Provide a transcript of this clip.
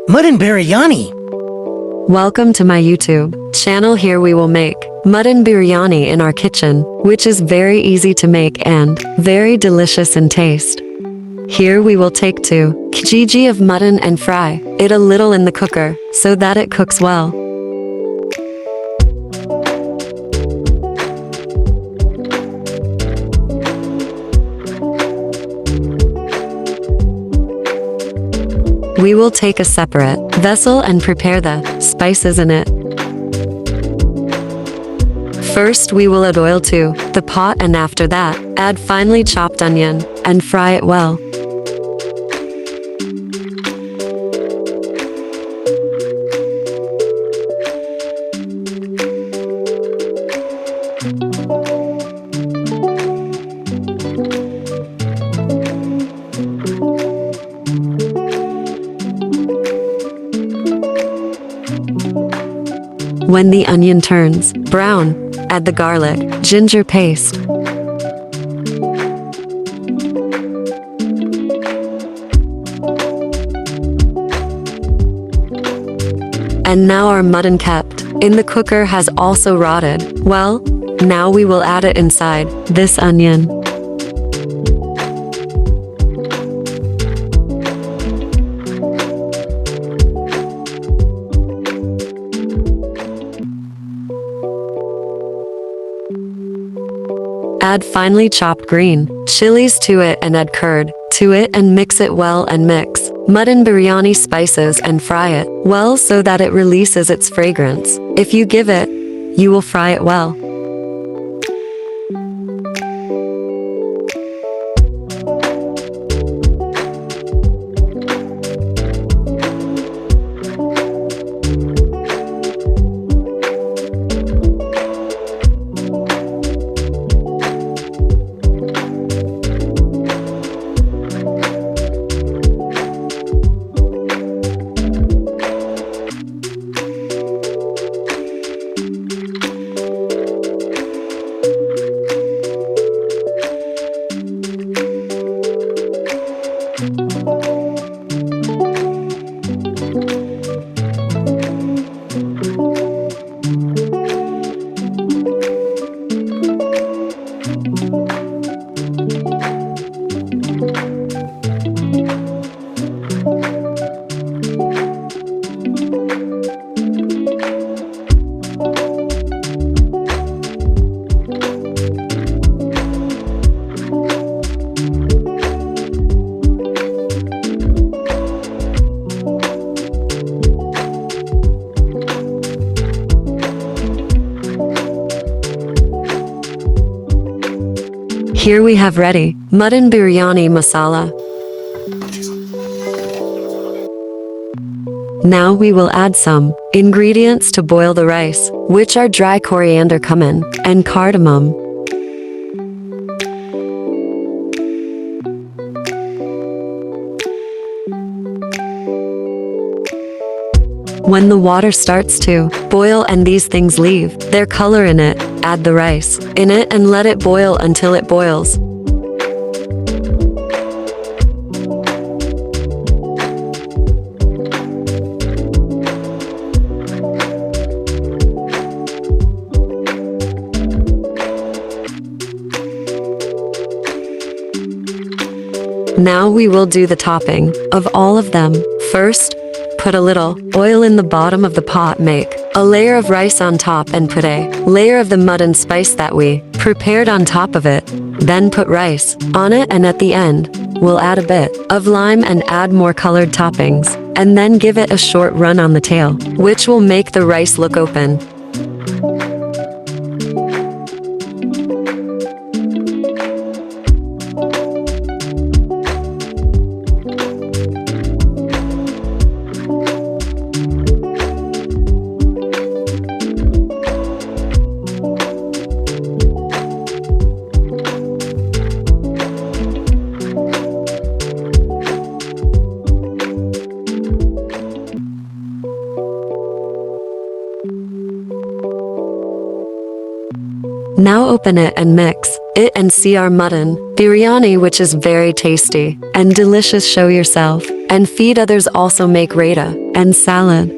Mutton Biryani. Welcome to my YouTube channel. Here we will make mutton biryani in our kitchen, which is very easy to make and very delicious in taste. Here we will take 2 kg of mutton and fry it a little in the cooker so that it cooks well. We will take a separate vessel and prepare the spices in it. First we will add oil to the pot, and after that, add finely chopped onion and fry it well. When the onion turns brown, add the garlic, ginger paste. And now our mutton kept in the cooker has also rotted. Well, now we will add it inside this onion. Add finely chopped green chilies to it and add curd to it and mix it well, and mix mutton biryani spices and fry it well so that it releases its fragrance. If you give it, you will fry it well. Here we have ready mutton biryani masala. Now we will add some ingredients to boil the rice, which are dry coriander, cumin, and cardamom. When the water starts to boil and these things leave their color in it, add the rice in it and let it boil until it boils. Now we will do the topping of all of them. First, put a little oil in the bottom of the pot, make a layer of rice on top and put a layer of the mutton spice that we prepared on top of it. Then put rice on it, and at the end, we'll add a bit of lime and add more colored toppings, and then give it a short run on the tail, which will make the rice look open. Now open it and mix it and see our mutton biryani, which is very tasty and delicious. Show yourself and feed others. Also make Rata and salad.